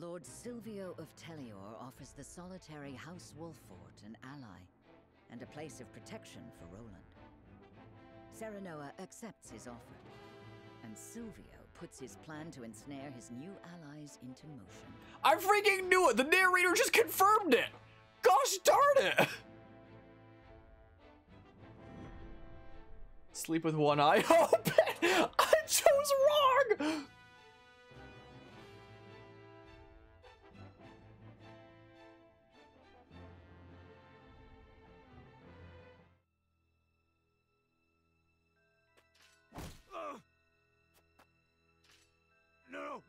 Lord Silvio of Tellior offers the solitary House Wolffort an ally, and a place of protection for Roland. Serenoa accepts his offer, and Silvio puts his plan to ensnare his new allies into motion. I freaking knew it! The narrator just confirmed it! Gosh darn it! Sleep with one eye open! I chose wrong!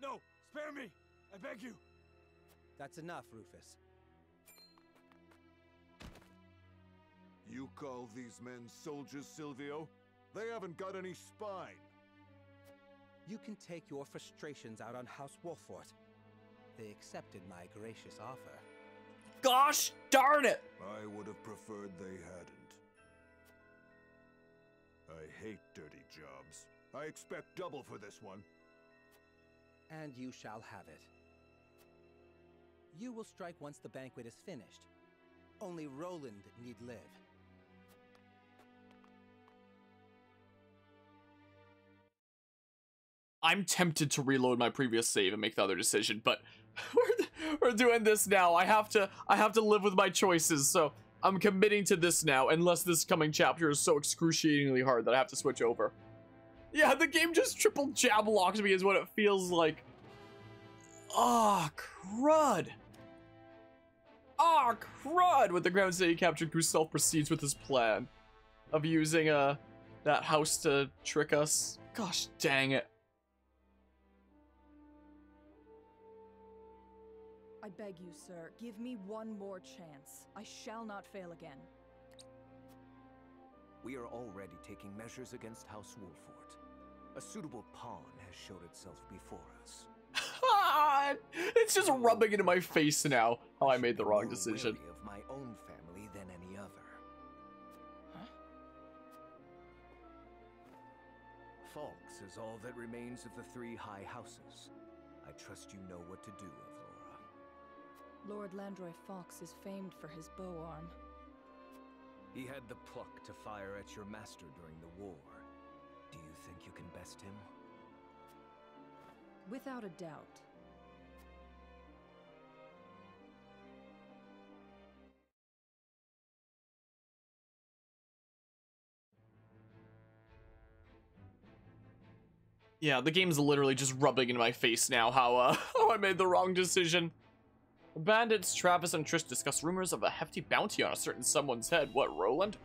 No! Spare me! I beg you! That's enough, Rufus. You call these men soldiers, Silvio? They haven't got any spine. You can take your frustrations out on House Wolffort. They accepted my gracious offer. Gosh darn it! I would have preferred they hadn't. I hate dirty jobs. I expect double for this one. And you shall have it. You will strike once the banquet is finished. Only Roland need live. I'm tempted to reload my previous save and make the other decision, but we're doing this now. I have to live with my choices, so I'm committing to this now, unless this coming chapter is so excruciatingly hard that I have to switch over. Yeah, the game just triple jab locks me is what it feels like. Ah, crud. Ah, crud! With the Grand City captured, Gustav proceeds with his plan of using that house to trick us. Gosh dang it. I beg you, sir, give me one more chance. I shall not fail again. We are already taking measures against House Wolffort. A suitable pawn has showed itself before us. It's just rubbing into my face now how I made the wrong decision. More wary of my own family than any other. Huh? Falks is all that remains of the three high houses. I trust you know what to do, Avlora. Lord Landroy Fox is famed for his bow arm. He had the pluck to fire at your master during the war. Do you think you can best him? Without a doubt. Yeah, the game's literally just rubbing in my face now how how I made the wrong decision. The bandits, Travis, and Trish discuss rumors of a hefty bounty on a certain someone's head. What, Roland?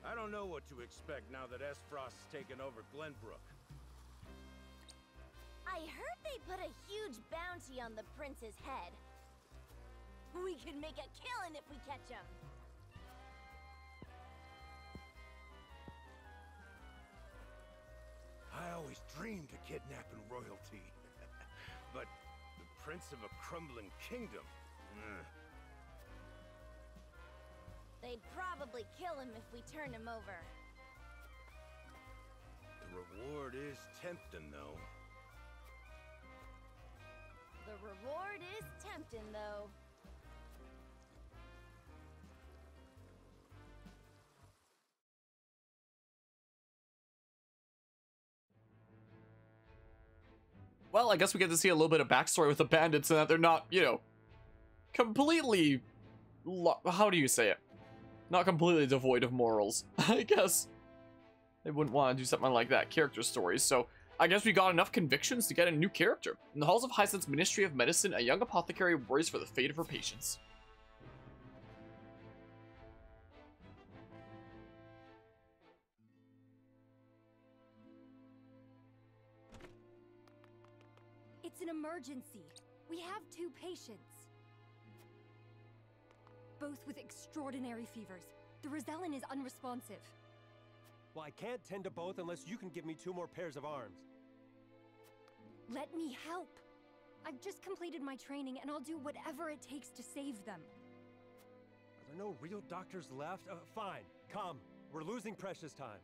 I don't know what to expect now that S-Frost's taken over Glenbrook. I heard they put a huge bounty on the prince's head. We can make a killing if we catch him. I always dreamed of kidnapping royalty. But the prince of a crumbling kingdom? They'd probably kill him if we turn him over. The reward is tempting, though. The reward is tempting, though. Well, I guess we get to see a little bit of backstory with the bandits and that they're not, you know, completely, how do you say it? Not completely devoid of morals. I guess they wouldn't want to do something like that, character stories, so I guess we got enough convictions to get a new character. In the halls of Hyacinth's Ministry of Medicine, a young apothecary worries for the fate of her patients. It's an emergency. We have 2 patients. Both with extraordinary fevers. The Rosellin is unresponsive. Well, I can't tend to both unless you can give me 2 more pairs of arms. Let me help. I've just completed my training and I'll do whatever it takes to save them. As are no real doctors left? Fine, come. We're losing precious time.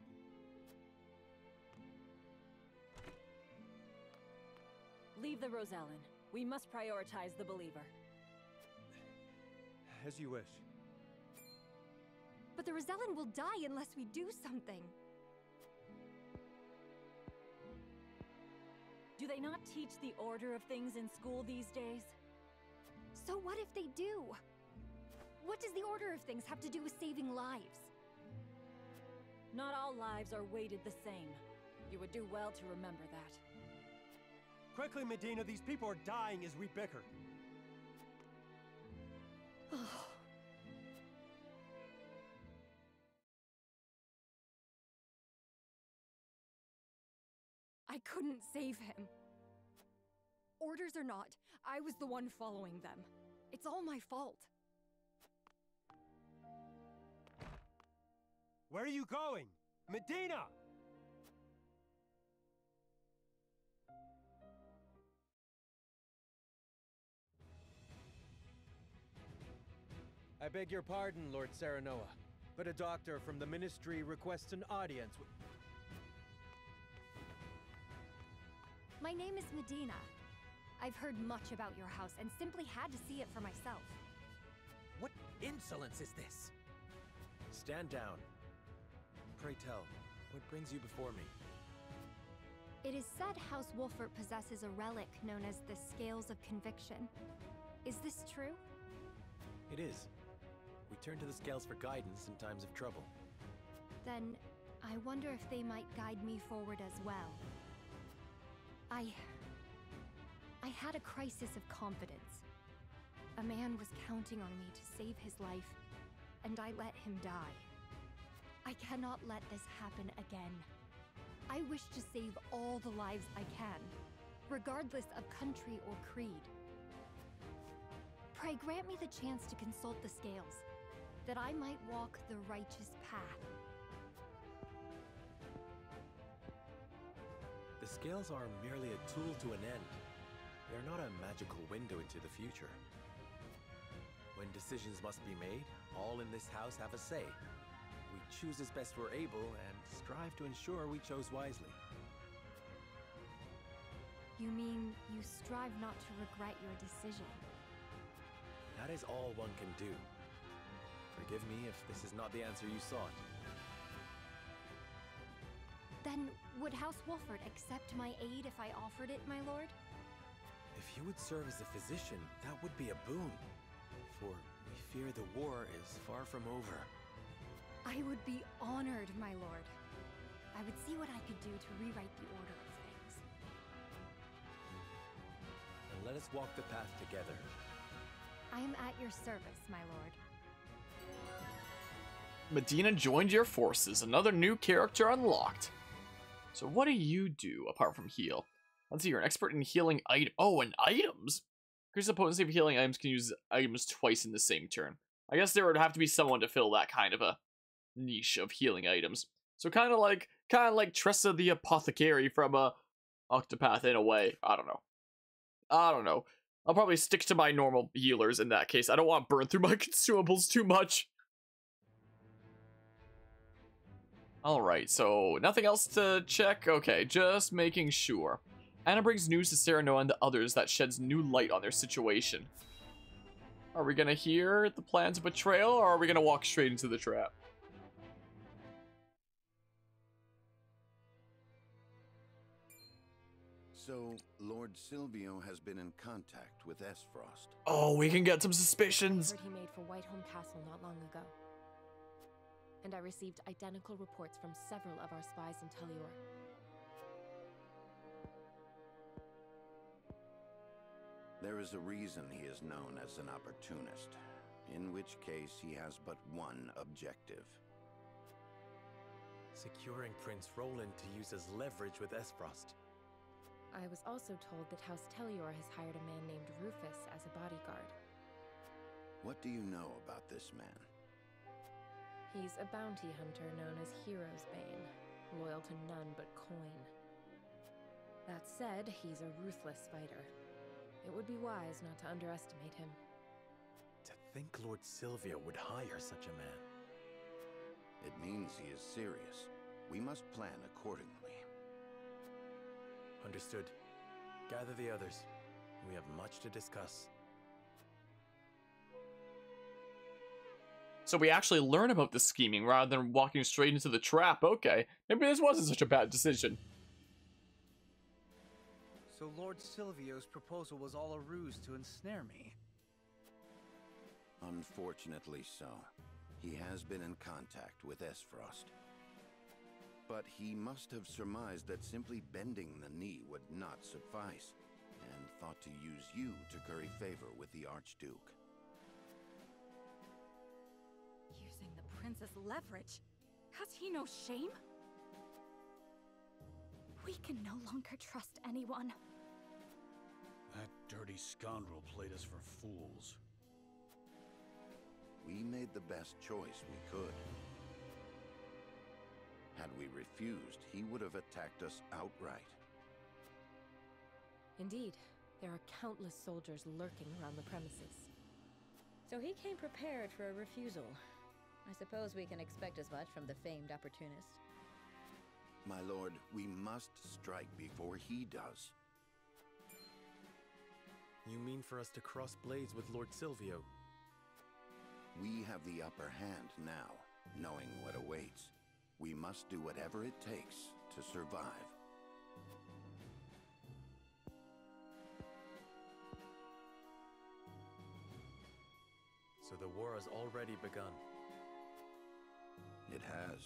Leave the Rosellen. We must prioritize the believer. As you wish. But the Rosellen will die unless we do something. Do they not teach the order of things in school these days? So what if they do? What does the order of things have to do with saving lives? Not all lives are weighted the same. You would do well to remember that. Quickly, Medina, these people are dying as we bicker. I couldn't save him. Orders or not, I was the one following them. It's all my fault. Where are you going? Medina! I beg your pardon, Lord Serenoa, but a doctor from the Ministry requests an audience with... My name is Medina. I've heard much about your house and simply had to see it for myself. What insolence is this? Stand down. Pray tell, what brings you before me? It is said House Wolfert possesses a relic known as the Scales of Conviction. Is this true? It is. We turn to the scales for guidance in times of trouble. Then, I wonder if they might guide me forward as well. I had a crisis of confidence. A man was counting on me to save his life, and I let him die. I cannot let this happen again. I wish to save all the lives I can, regardless of country or creed. Pray grant me the chance to consult the scales, that I might walk the righteous path. The scales are merely a tool to an end. They are not a magical window into the future. When decisions must be made, all in this house have a say. We choose as best we're able and strive to ensure we chose wisely. You mean you strive not to regret your decision? That is all one can do. Forgive me if this is not the answer you sought. Then, would House Wolfert accept my aid if I offered it, my lord? If you would serve as a physician, that would be a boon. For we fear the war is far from over. I would be honored, my lord. I would see what I could do to rewrite the order of things. And let us walk the path together. I am at your service, my lord. Medina joined your forces. Another new character unlocked. So what do you do apart from heal? Let's see, you're an expert in healing and items? Increase the potency of healing items, can use items twice in the same turn. I guess there would have to be someone to fill that kind of a niche of healing items. So kind of like Tressa the Apothecary from Octopath in a way. I don't know. I'll probably stick to my normal healers in that case. I don't want to burn through my consumables too much. Alright, so nothing else to check? Okay, just making sure. Anna brings news to Serenoa and the others that sheds new light on their situation. Are we gonna hear the plans of betrayal, or are we gonna walk straight into the trap? So, Lord Silvio has been in contact with Esfrost. Oh, we can get some suspicions. I heard he made for Whiteholm Castle not long ago. And I received identical reports from several of our spies in Telior. There is a reason he is known as an opportunist, in which case he has but one objective. Securing Prince Roland to use as leverage with Esfrost. I was also told that House Telior has hired a man named Rufus as a bodyguard. What do you know about this man? He's a bounty hunter known as Hero's Bane, loyal to none but coin. That said, he's a ruthless fighter. It would be wise not to underestimate him. To think Lord Silvio would hire such a man? It means he is serious. We must plan accordingly. Understood. Gather the others. We have much to discuss. So we actually learn about the scheming rather than walking straight into the trap. Okay, maybe this wasn't such a bad decision. So Lord Silvio's proposal was all a ruse to ensnare me? Unfortunately so. He has been in contact with Esfrost. But he must have surmised that simply bending the knee would not suffice, and thought to use you to curry favor with the Archduke. Using the prince's leverage? Has he no shame? We can no longer trust anyone. That dirty scoundrel played us for fools. We made the best choice we could. Had we refused, he would have attacked us outright. Indeed, there are countless soldiers lurking around the premises. So he came prepared for a refusal. I suppose we can expect as much from the famed opportunist. My lord, we must strike before he does. You mean for us to cross blades with Lord Silvio? We have the upper hand now, knowing what awaits. We must do whatever it takes to survive. So the war has already begun. It has.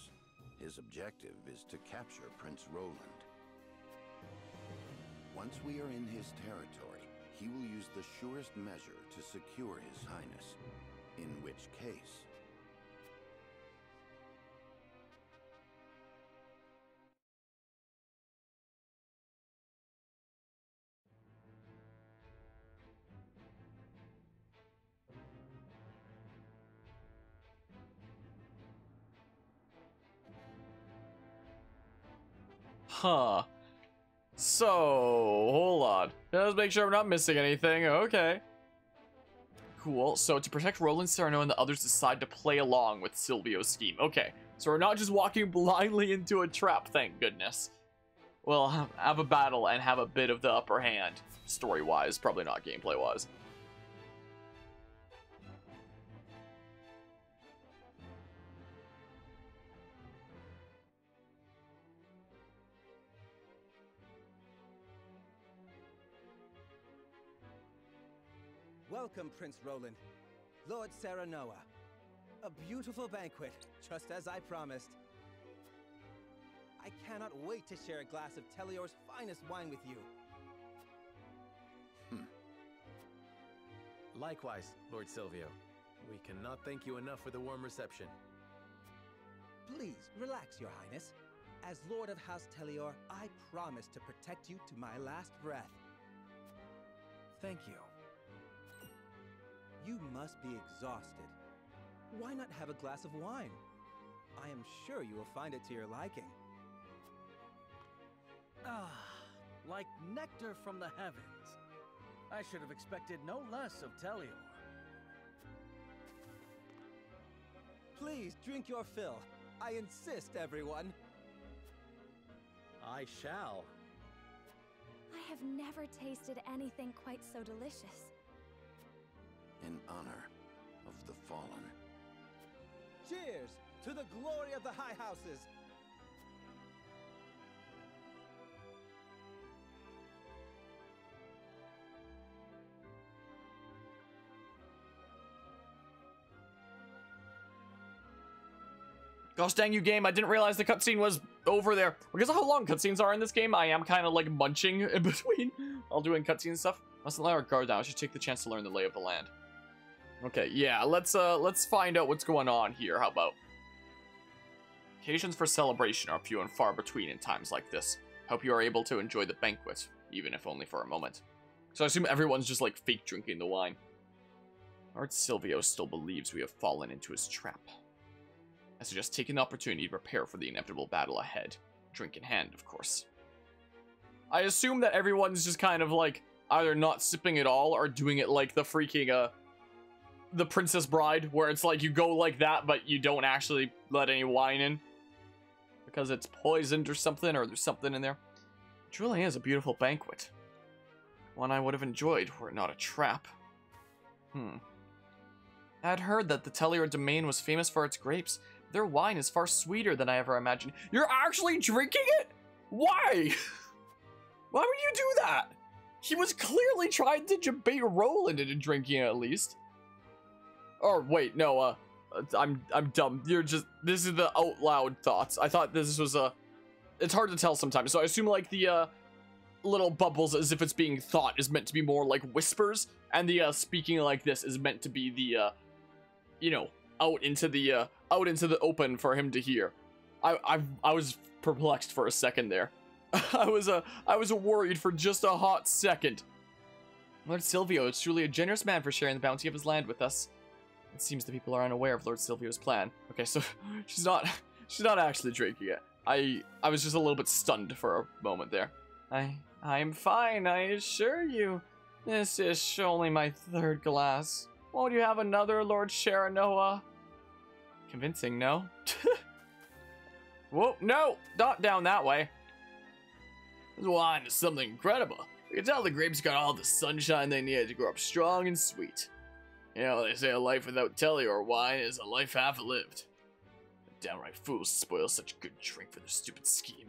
His objective is to capture Prince Roland. Once we are in his territory, he will use the surest measure to secure His Highness. In which case... Huh. So, hold on. Let's make sure I'm not missing anything. Okay. Cool. So, to protect Roland, Sereno, and the others decide to play along with Silvio's scheme. Okay. So, we're not just walking blindly into a trap, thank goodness. We'll have a battle and have a bit of the upper hand. Story-wise, probably not gameplay-wise. Welcome, Prince Roland. Lord Serenoa. A beautiful banquet, just as I promised. I cannot wait to share a glass of Telior's finest wine with you. Likewise, Lord Silvio. We cannot thank you enough for the warm reception. Please, relax, Your Highness. As Lord of House Telior, I promise to protect you to my last breath. Thank you. You must be exhausted. Why not have a glass of wine? I am sure you will find it to your liking. Ah, like nectar from the heavens. I should have expected no less of Telior. Please, drink your fill. I insist, everyone. I shall. I have never tasted anything quite so delicious. In honor of the fallen. Cheers to the glory of the High Houses! Gosh dang you, game, I didn't realize the cutscene was over there. Because of how long cutscenes are in this game, I am kind of like munching in between while doing cutscene stuff. Mustn't let our guard down. I should take the chance to learn the lay of the land. Okay, yeah, let's find out what's going on here. How about? Occasions for celebration are few and far between in times like this. Hope you are able to enjoy the banquet, even if only for a moment. So I assume everyone's just like fake drinking the wine. Lord Silvio still believes we have fallen into his trap. I suggest taking the opportunity to prepare for the inevitable battle ahead. Drink in hand, of course. I assume that everyone's just kind of like either not sipping at all or doing it like the freaking the Princess Bride, where it's like you go like that, but you don't actually let any wine in because it's poisoned or something, or there's something in there. It truly is a beautiful banquet. One I would have enjoyed were it not a trap. I had heard that the Tellior domain was famous for its grapes. Their wine is far sweeter than I ever imagined. You're actually drinking it? Why? Why would you do that? He was clearly trying to debate Roland into drinking it at least. Or wait, no, I'm dumb. This is the out loud thoughts. I thought this was it's hard to tell sometimes. So I assume like the little bubbles as if it's being thought is meant to be more like whispers, and the speaking like this is meant to be the you know, out into the open for him to hear. I was perplexed for a second there. I was worried for just a hot second. Lord Silvio is truly a generous man for sharing the bounty of his land with us. It seems the people are unaware of Lord Silvio's plan. Okay, so she's not actually drinking it. I was just a little bit stunned for a moment there. I'm fine, I assure you. This is only my third glass. Won't you have another, Lord Sharanoa? Convincing, no? Whoa, no! Not down that way. This wine is something incredible. You can tell the grapes got all the sunshine they needed to grow up strong and sweet. You know, they say a life without Tellior wine is a life half lived. The downright fools spoil such good drink for their stupid scheme.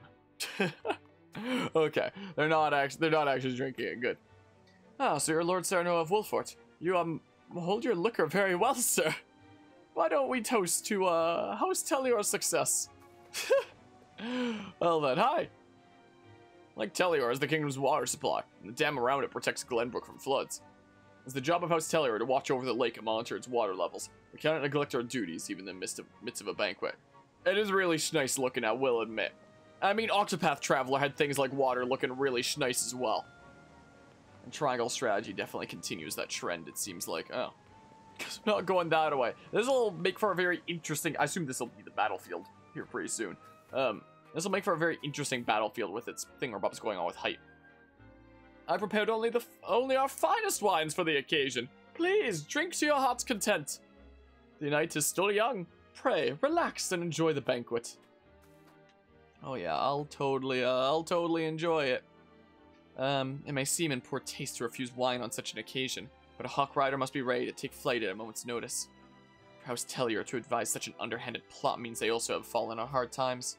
Okay, they're not actually drinking it. Good. Ah, so you're Lord Sharanoa of Wolfort. You hold your liquor very well, sir. Why don't we toast to House Tellior's success? Well then, hi. Lake Tellior is the kingdom's water supply, and the dam around it protects Glenbrook from floods. It's the job of House Tellior to watch over the lake and monitor its water levels. We cannot neglect our duties, even in the midst of a banquet. It is really nice looking, I will admit. I mean, Octopath Traveler had things like water looking really nice as well. And Triangle Strategy definitely continues that trend, it seems like. Oh. Not going that way. This will make for a very interesting... I assume this will be the battlefield here pretty soon. This will make for a very interesting battlefield with its thingamabobs going on with height. I prepared only our finest wines for the occasion. Please, drink to your heart's content. The night is still young. Pray, relax and enjoy the banquet. Oh yeah, I'll totally enjoy it. It may seem in poor taste to refuse wine on such an occasion, but a hawk rider must be ready to take flight at a moment's notice. For House Tellior to advise such an underhanded plot means they also have fallen on hard times.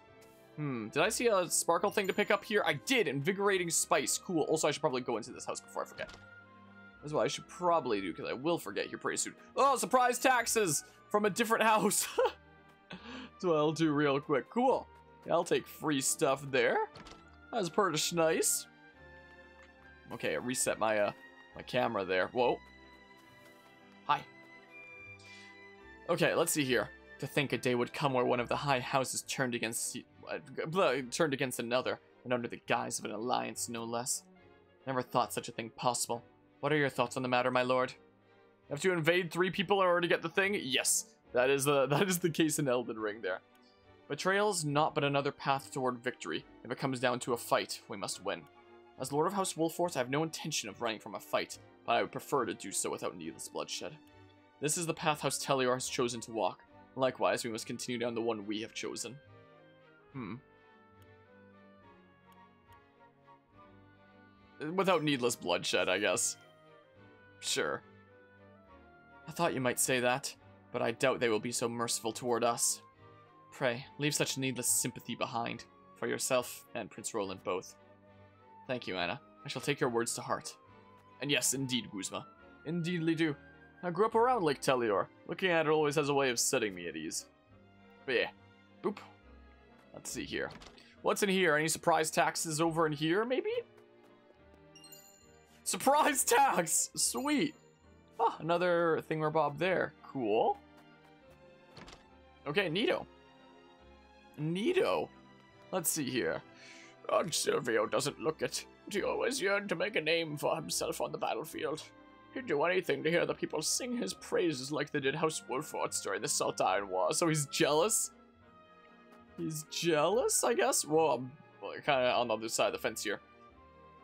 Did I see a sparkle thing to pick up here? I did! Invigorating spice. Cool. Also, I should probably go into this house before I forget. That's what I should probably do, because I will forget here pretty soon. Oh, surprise taxes! From a different house! That's what I'll do real quick. Cool. Yeah, I'll take free stuff there. That's pretty nice. Okay, I reset my, my camera there. Whoa. Hi. Okay, let's see here. To think a day would come where one of the high houses turned against another, and under the guise of an alliance, no less. Never thought such a thing possible. What are your thoughts on the matter, my lord? Have to invade 3 people in order to get the thing? Yes, that is the case in Elden Ring there. Betrayal is naught but another path toward victory. If it comes down to a fight, we must win. As Lord of House Wolfort, I have no intention of running from a fight, but I would prefer to do so without needless bloodshed. This is the path House Tellior has chosen to walk. Likewise, we must continue down the one we have chosen. Without needless bloodshed, I guess. Sure. I thought you might say that, but I doubt they will be so merciful toward us. Pray, leave such needless sympathy behind, for yourself and Prince Roland both. Thank you, Anna. I shall take your words to heart. And yes, indeed, Guzma. Indeedly do. I grew up around Lake Tellior. Looking at it always has a way of setting me at ease. But yeah. Boop. Let's see here. What's in here? Any surprise taxes over in here, maybe? Surprise tax! Sweet! Oh, another thingamabob there. Cool. Okay, neato. Neato. Let's see here. Lord Silvio doesn't look it, but he always yearned to make a name for himself on the battlefield. He'd do anything to hear the people sing his praises like they did House Wolfort during the Saltine War, so he's jealous? He's jealous, I guess? Well, I'm kind of on the other side of the fence here.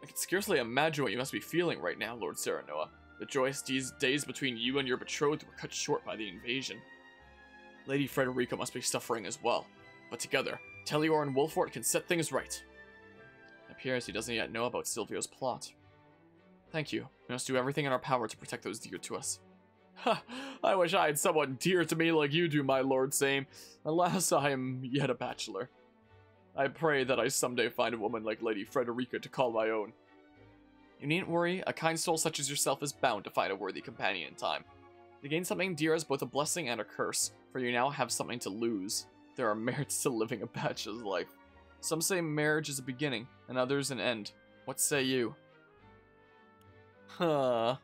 I can scarcely imagine what you must be feeling right now, Lord Sharanoa. The joyous days between you and your betrothed were cut short by the invasion. Lady Frederica must be suffering as well, but together, Telior and Wolfort can set things right. It appears he doesn't yet know about Silvio's plot. Thank you. We must do everything in our power to protect those dear to us. Ha! I wish I had someone dear to me like you do, my lord Same. Alas, I am yet a bachelor. I pray that I someday find a woman like Lady Frederica to call my own. You needn't worry, a kind soul such as yourself is bound to find a worthy companion in time. To gain something dear is both a blessing and a curse, for you now have something to lose. There are merits to living a bachelor's life. Some say marriage is a beginning, and others an end. What say you? Huh.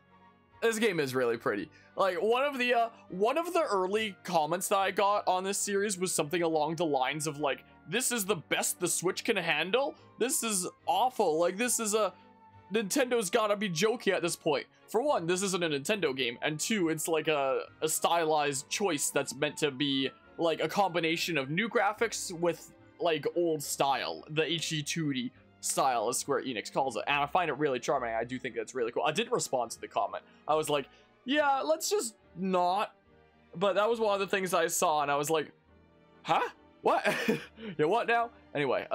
This game is really pretty. Like, one of the early comments that I got on this series was something along the lines of like, this is the best the Switch can handle? This is awful. Like, this is a... Nintendo's gotta be joking at this point. For one, this isn't a Nintendo game, and two, it's like a stylized choice that's meant to be like a combination of new graphics with like old style, the HD2D style as Square Enix calls it, and I find it really charming. I do think that's really cool. I did respond to the comment. I was like, yeah, let's just not. But that was one of the things I saw, and I was like, huh? What? Yeah, what now? Anyway,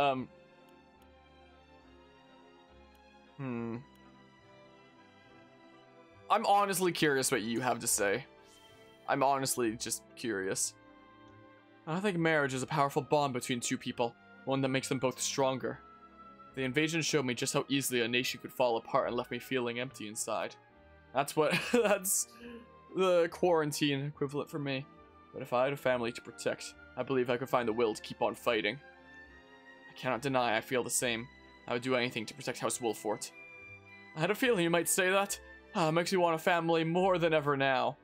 I'm honestly curious what you have to say. I'm honestly just curious. I think marriage is a powerful bond between two people, one that makes them both stronger. The invasion showed me just how easily a nation could fall apart and left me feeling empty inside. That's what, that's the quarantine equivalent for me. But if I had a family to protect, I believe I could find the will to keep on fighting. I cannot deny I feel the same. I would do anything to protect House Wolfort. I had a feeling you might say that. Makes me want a family more than ever now.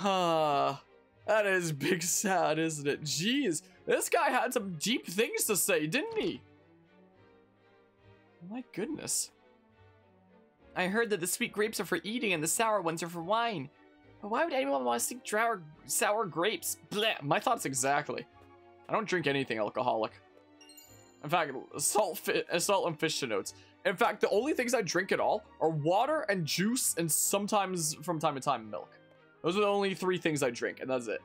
That is big sad, isn't it? Jeez, this guy had some deep things to say, didn't he? My goodness. I heard that the sweet grapes are for eating and the sour ones are for wine. But why would anyone want to seek sour grapes? Blech, my thoughts exactly. I don't drink anything alcoholic. In fact, salt and fish notes. In fact, the only things I drink at all are water and juice and sometimes, from time to time, milk. Those are the only 3 things I drink, and that's it.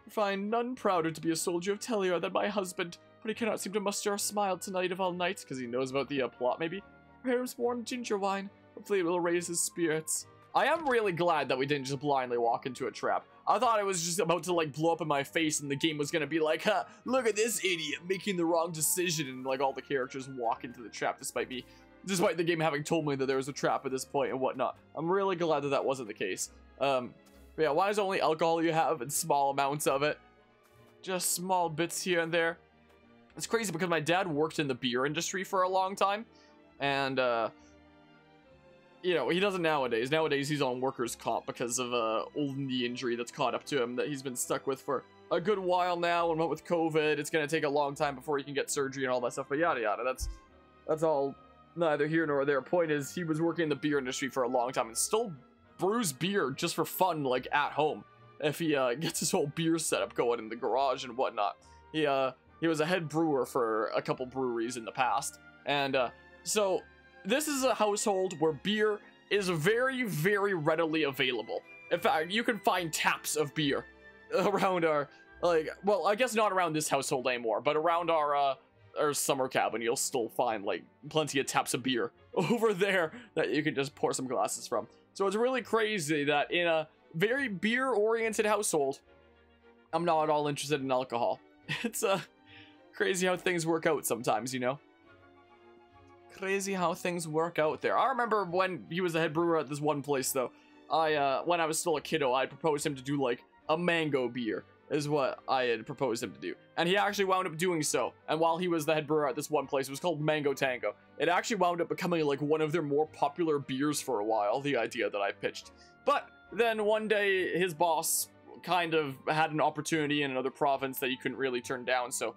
I find none prouder to be a soldier of Telior than my husband, but he cannot seem to muster a smile tonight of all nights, because he knows about the plot, maybe. Perhaps warm ginger wine. Hopefully it will raise his spirits. I am really glad that we didn't just blindly walk into a trap. I thought it was just about to like blow up in my face and the game was gonna be like, huh, look at this idiot making the wrong decision, and like all the characters walk into the trap despite the game having told me that there was a trap at this point and whatnot. I'm really glad that that wasn't the case. But yeah, why is it only alcohol you have and small amounts of it? Just small bits here and there. It's crazy because my dad worked in the beer industry for a long time, and you know, he doesn't nowadays. Nowadays, he's on workers' comp because of old knee injury that's caught up to him that he's been stuck with for a good while now. And what with COVID, it's gonna take a long time before he can get surgery and all that stuff. But yada yada. That's all neither here nor there. Point is, he was working in the beer industry for a long time and still brews beer just for fun, like at home. If he gets his whole beer setup going in the garage and whatnot. He was a head brewer for a couple breweries in the past, and so. This is a household where beer is very, very readily available. In fact, you can find taps of beer around our, like, well, I guess not around this household anymore, but around our summer cabin, you'll still find, like, plenty of taps of beer over there that you can just pour some glasses from. So it's really crazy that in a very beer-oriented household, I'm not at all interested in alcohol. It's crazy how things work out sometimes, you know? Crazy how things work out there. I remember when he was the head brewer at this one place, though. When I was still a kiddo, I proposed him to do like a mango beer is what I had proposed him to do, and he actually wound up doing so. And while he was the head brewer at this one place, it was called Mango Tango. It actually wound up becoming like one of their more popular beers for a while. The idea that I pitched, but then one day his boss kind of had an opportunity in another province that he couldn't really turn down, so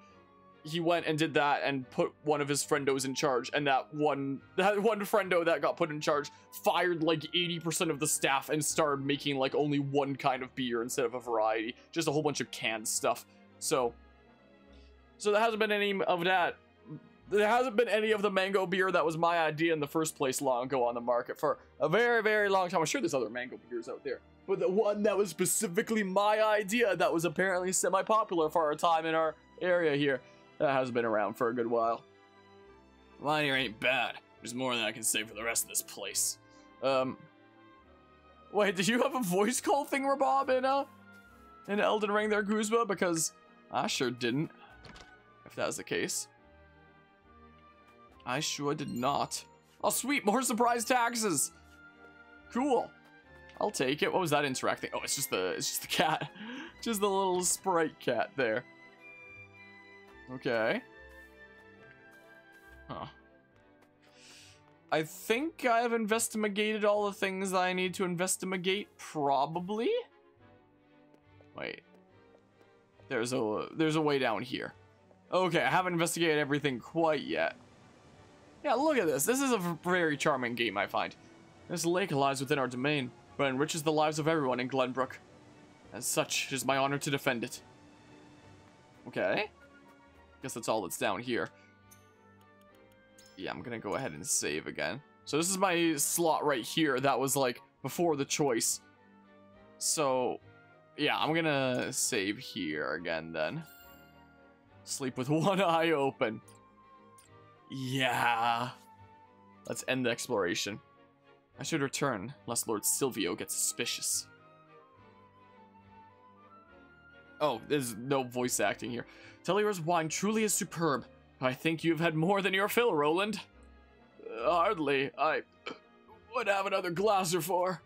he went and did that and put one of his friendos in charge, and that one friendo that got put in charge fired like 80% of the staff and started making like only one kind of beer instead of a variety, just a whole bunch of canned stuff. So there hasn't been any of that there hasn't been any of the mango beer that was my idea in the first place long ago on the market for a very, very long time. I'm sure there's other mango beers out there, but the one that was specifically my idea that was apparently semi-popular for our time in our area here, that hasn't been around for a good while. Mine here ain't bad. There's more than I can say for the rest of this place. Wait, did you have a voice call thingamabob in Elden Ring there, Guzma? Because I sure didn't, if that's the case. I sure did not. Oh, sweet, more surprise taxes. Cool. I'll take it. What was that interacting? Oh, it's just the cat. Just the little sprite cat there. Okay. Huh. I think I have investigated all the things that I need to investigate, probably. Wait. There's a way down here. Okay, I haven't investigated everything quite yet. Yeah, look at this. This is a very charming game, I find. This lake lies within our domain, but enriches the lives of everyone in Glenbrook. As such, it is my honor to defend it. Okay. Guess that's all that's down here. Yeah, I'm gonna go ahead and save again. So this is my slot right here. That was like before the choice. So yeah, I'm gonna save here again then. Sleep with one eye open. Yeah. Let's end the exploration. I should return, lest Lord Silvio gets suspicious. Oh, there's no voice acting here. Telior's wine truly is superb. I think you've had more than your fill, Roland. Hardly. I would have another glass or four.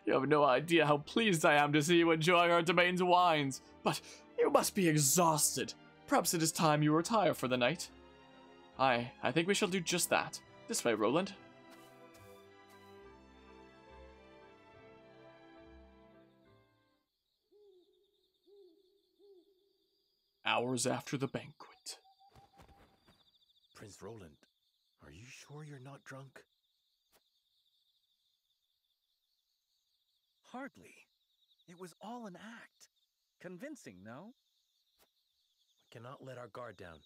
You have no idea how pleased I am to see you enjoying our domain's wines. But you must be exhausted. Perhaps it is time you retire for the night. I think we shall do just that. This way, Roland. Hours after the banquet. Prince Roland, are you sure you're not drunk? Hardly. It was all an act. Convincing, no? We cannot let our guard down.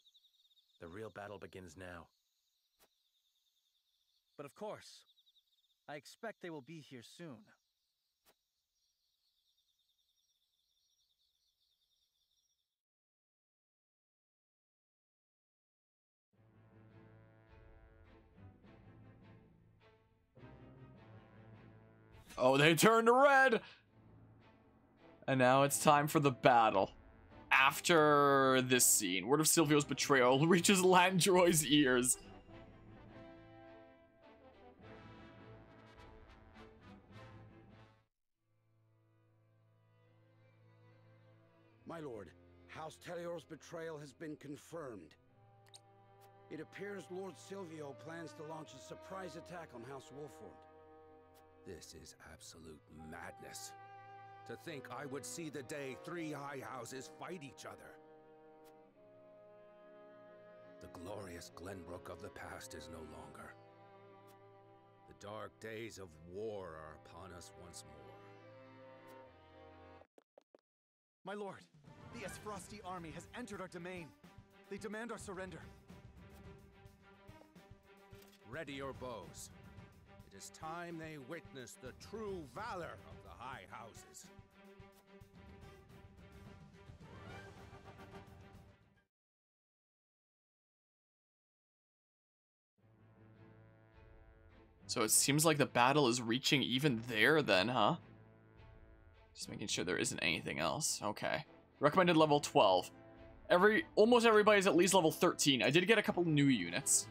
The real battle begins now. But of course, I expect they will be here soon. Oh, they turned red! And now it's time for the battle. After this scene, word of Silvio's betrayal reaches Landroy's ears. My lord, House Telior's betrayal has been confirmed. It appears Lord Silvio plans to launch a surprise attack on House Wolford. This is absolute madness. To think I would see the day 3 high houses fight each other. The glorious Glenbrook of the past is no longer. The dark days of war are upon us once more. My lord, the Esfrosti army has entered our domain. They demand our surrender. Ready your bows. It is time they witness the true valor of the high houses. So it seems like the battle is reaching even there then, huh? Just making sure there isn't anything else. Okay. Recommended level 12. Almost everybody's at least level 13. I did get a couple new units.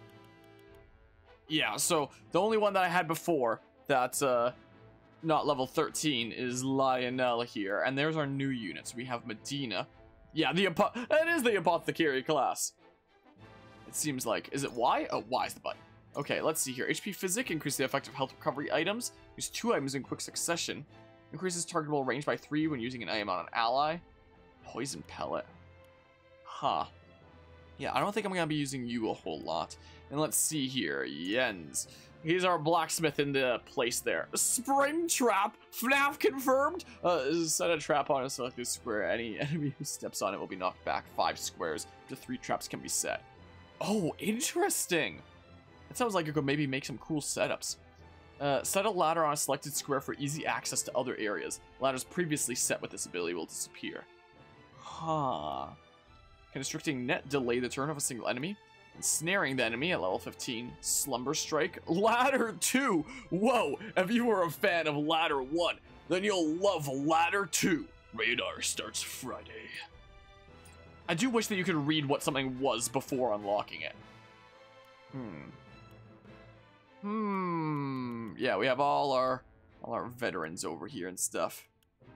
Yeah, so the only one that I had before that's not level 13 is Lionel here. And there's our new units. We have Medina. Yeah, it is the Apothecary class. It seems like. Is it Y? Oh, Y is the button. Okay, let's see here. HP Physic, increase the effective health recovery items. Use 2 items in quick succession. Increases targetable range by 3 when using an item on an ally. Poison Pellet. Huh. Yeah, I don't think I'm going to be using you a whole lot. And let's see here. Jens. He's our blacksmith in the place there. Spring Trap. FNAF confirmed. Set a trap on a selected square. Any enemy who steps on it will be knocked back 5 squares. Up to 3 traps can be set. Oh, interesting. It sounds like you could maybe make some cool setups. Set a ladder on a selected square for easy access to other areas. Ladders previously set with this ability will disappear. Huh. Constricting net delay the turn of a single enemy. Ensnaring the enemy at level 15. Slumber Strike. Ladder 2! Whoa! If you were a fan of Ladder 1, then you'll love Ladder 2. Radar starts Friday. I do wish that you could read what something was before unlocking it. Yeah, we have all our veterans over here and stuff.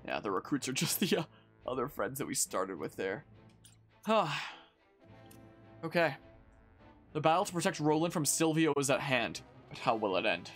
Yeah, the recruits are just the other friends that we started with there. Okay. The battle to protect Roland from Silvio is at hand, but how will it end?